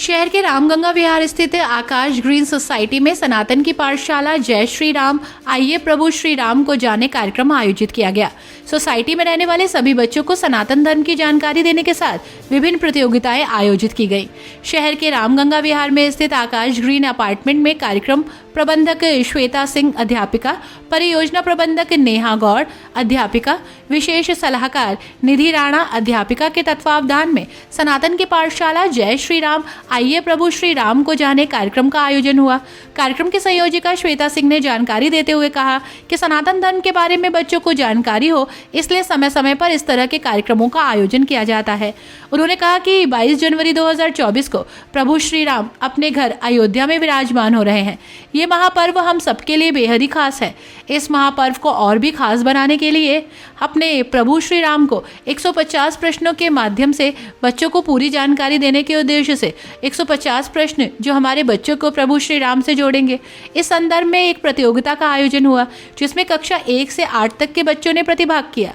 शहर के रामगंगा विहार स्थित आकाश ग्रीन सोसाइटी में सनातन की पाठशाला जय श्री राम आइए प्रभु श्री राम को जाने कार्यक्रम आयोजित किया गया। सोसाइटी में रहने वाले सभी बच्चों को सनातन धर्म की जानकारी देने के साथ विभिन्न प्रतियोगिताएं आयोजित की गई। शहर के रामगंगा विहार में स्थित आकाश ग्रीन अपार्टमेंट में कार्यक्रम प्रबंधक श्वेता सिंह अध्यापिका, परियोजना प्रबंधक नेहा गौड़ अध्यापिका, विशेष सलाहकार निधि राणा अध्यापिका के तत्वावधान में सनातन की पाठशाला जय श्री राम आइए प्रभु श्री राम को जाने कार्यक्रम का आयोजन हुआ। कार्यक्रम की संयोजिका श्वेता सिंह ने जानकारी देते हुए कहा कि सनातन धर्म के बारे में बच्चों को जानकारी हो, इसलिए समय समय पर इस तरह के कार्यक्रमों का आयोजन किया जाता है। उन्होंने कहा कि 22 जनवरी 2024 को प्रभु श्री राम अपने घर अयोध्या में विराजमान हो रहे हैं। ये महापर्व हम सबके लिए बेहद ही खास है। इस महापर्व को और भी खास बनाने के लिए अपने प्रभु श्री राम को 150 प्रश्नों के माध्यम से बच्चों को पूरी जानकारी देने के उद्देश्य से 150 प्रश्न जो हमारे बच्चों को प्रभु श्री राम से जोड़ेंगे। इस संदर्भ में एक प्रतियोगिता का आयोजन हुआ जिसमें कक्षा 1 से 8 तक के बच्चों ने प्रतिभाग किया।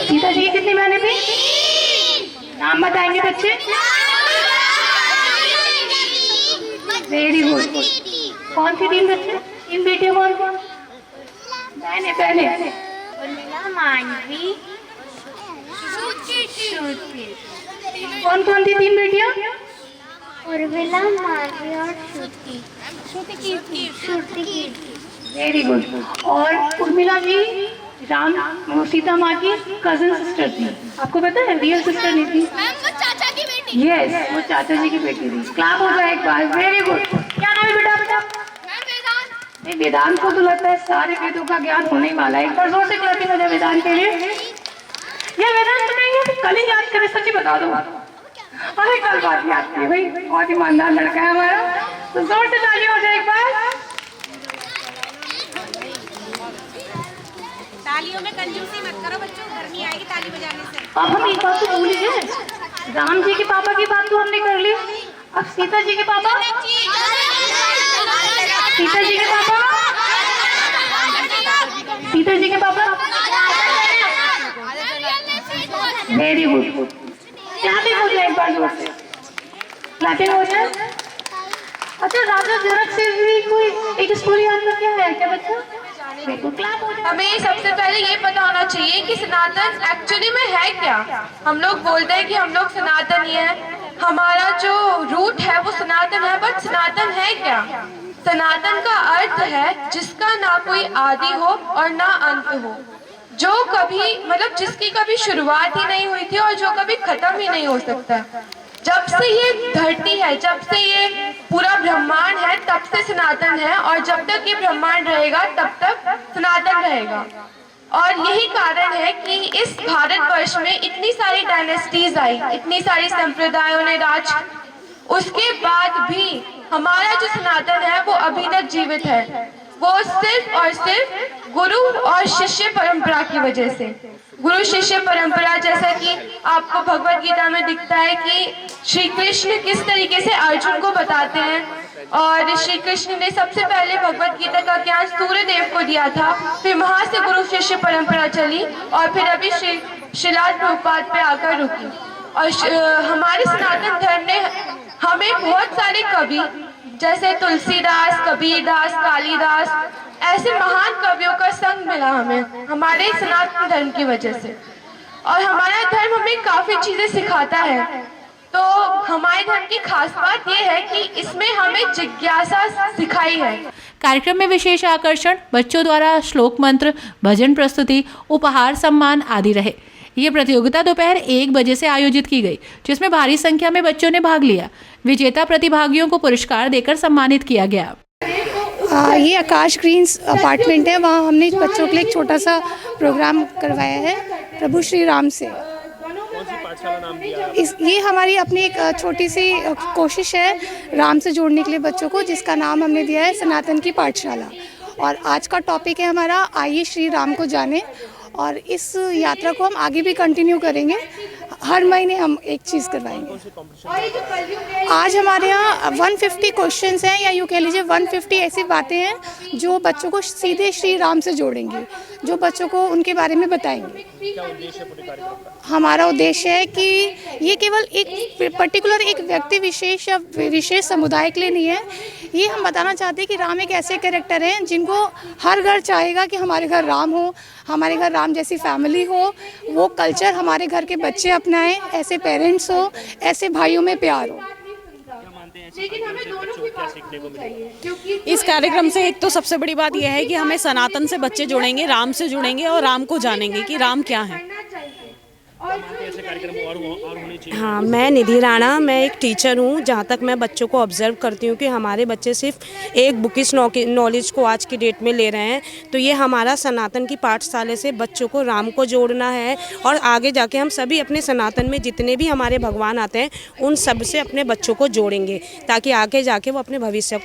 सीता जी कितनी बहनें थी? नाम बताएंगे बच्चे? Very good. कौन सी 3 बच्चे? 3 बेटियां कौन कौन? बहनें मानवी, कौन कौन थी 3 बेटियां? उर्मिला, मानवी और श्रुति। Very good. और उर्मिला जी राम सीता माँ की कजन सिस्टर थी। आपको पता है रियल सिस्टर नहीं थी? वो चाचा की बेटी। यस, वो चाचा जी की बेटी थी। क्लैप हो जाए एक बार। Very good. क्या नाम है बेटा आपका? नहीं, वेदांत को तो लगता है सारे वेदों का ज्ञान होने ही वाला है। एक बार जोर से क्लैपिंग हो जाए वेदांत के लिए। ये वेदांत बताएंगे कल ही याद करे, सच्ची बता दो। अरे कल बात याद की भाई, बहुत ईमानदार लड़का है हमारा। तो जोर से ताली हो जाए एक बार। तालियों में कंजूसी मत करो बच्चों, गर्मी आएगी ताली बजाने से। अब हम एक बात तो भूल गए, राम जी के पापा की बात तो हमने कर ली। अब सीता जी के पापा, सीता जी के पापा, सीता जी के पापा। Very good. क्लैपिंग हो जाए एक बार जोर से। क्लैपिंग हो जाए। अच्छा, राजा जनक से भी कोई एक स्टोरी आपको क्या है क्या बच्चा? हमें सबसे पहले ये पता होना चाहिए कि सनातन एक्चुअली में है क्या। हम लोग बोलते हैं कि हम लोग सनातन ही है, हमारा जो रूट है वो सनातन है, बट सनातन है क्या? सनातन का अर्थ है जिसका ना कोई आदि हो और ना अंत हो, जो कभी मतलब जिसकी कभी शुरुआत ही नहीं हुई थी और जो कभी खत्म ही नहीं हो सकता। जब से ये धरती है, जब से ये पूरा ब्रह्मांड है, तब से सनातन है, और जब तक ये ब्रह्मांड रहेगा तब तक सनातन रहेगा। और यही कारण है कि इस भारतवर्ष में इतनी सारी डायनेस्टीज आई, इतनी सारी संप्रदायों ने राज, उसके बाद भी हमारा जो सनातन है वो अभी तक जीवित है। वो सिर्फ और सिर्फ गुरु और शिष्य परंपरा की वजह से। गुरु शिष्य परंपरा, जैसा कि आपको भगवत गीता में दिखता है कि श्री कृष्ण किस तरीके से अर्जुन को बताते हैं, और श्री कृष्ण ने सबसे पहले भगवत गीता का ज्ञान सूर्य देव को दिया था, फिर वहां से गुरु शिष्य परंपरा चली और फिर अभी शिला प्रभुपाद पे आकर रुकी। और हमारे सनातन धर्म ने हमें बहुत सारे कवि जैसे तुलसीदास, कबीरदास, कालिदास, ऐसे महान कवियों का संग मिला हमें हमारे सनातन धर्म की वजह से। और हमारा धर्म हमें काफी चीजें सिखाता है। तो हमारे धर्म की खास बात यह है कि इसमें हमें जिज्ञासा सिखाई है। कार्यक्रम में विशेष आकर्षण बच्चों द्वारा श्लोक मंत्र, भजन प्रस्तुति, उपहार सम्मान आदि रहे। ये प्रतियोगिता दोपहर 1 बजे से आयोजित की गई, जिसमें भारी संख्या में बच्चों ने भाग लिया। विजेता प्रतिभागियों को पुरस्कार देकर सम्मानित किया गया। ये आकाश ग्रीन्स अपार्टमेंट है, वहाँ हमने बच्चों के लिए एक छोटा सा प्रोग्राम करवाया है प्रभु श्री राम से। ये हमारी अपनी एक छोटी सी कोशिश है राम से जोड़ने के लिए बच्चों को, जिसका नाम हमने दिया है सनातन की पाठशाला। और आज का टॉपिक है हमारा आइए श्री राम को जाने, और इस यात्रा को हम आगे भी कंटिन्यू करेंगे। हर महीने हम एक चीज़ करवाएंगे। आज हमारे यहाँ 150 क्वेश्चंस हैं, या यूँ कह लीजिए 150 ऐसी बातें हैं जो बच्चों को सीधे श्री राम से जोड़ेंगी, जो बच्चों को उनके बारे में बताएंगे। हमारा उद्देश्य है कि ये केवल एक पर्टिकुलर एक व्यक्ति विशेष या विशेष समुदाय के लिए नहीं है। ये हम बताना चाहते हैं कि राम एक ऐसे कैरेक्टर हैं जिनको हर घर चाहेगा कि हमारे घर राम हो, हमारे घर राम जैसी फैमिली हो, वो कल्चर हमारे घर के बच्चे अपनाएं, ऐसे पेरेंट्स हो, ऐसे भाइयों में प्यार हो। लेकिन हमें दोनों की बात सीखने को चाहिए, क्योंकि इस कार्यक्रम से एक तो सबसे बड़ी बात यह है कि हमें सनातन से बच्चे जुड़ेंगे, राम से जुड़ेंगे और राम को जानेंगे कि राम क्या है। हाँ, मैं निधि राणा, मैं एक टीचर हूँ। जहाँ तक मैं बच्चों को ऑब्जर्व करती हूँ कि हमारे बच्चे सिर्फ एक बुकिश नॉलेज को आज की डेट में ले रहे हैं, तो ये हमारा सनातन की पाठशाला से बच्चों को राम को जोड़ना है और आगे जाके हम सभी अपने सनातन में जितने भी हमारे भगवान आते हैं उन सब से अपने बच्चों को जोड़ेंगे, ताकि आगे जाके वो अपने भविष्य को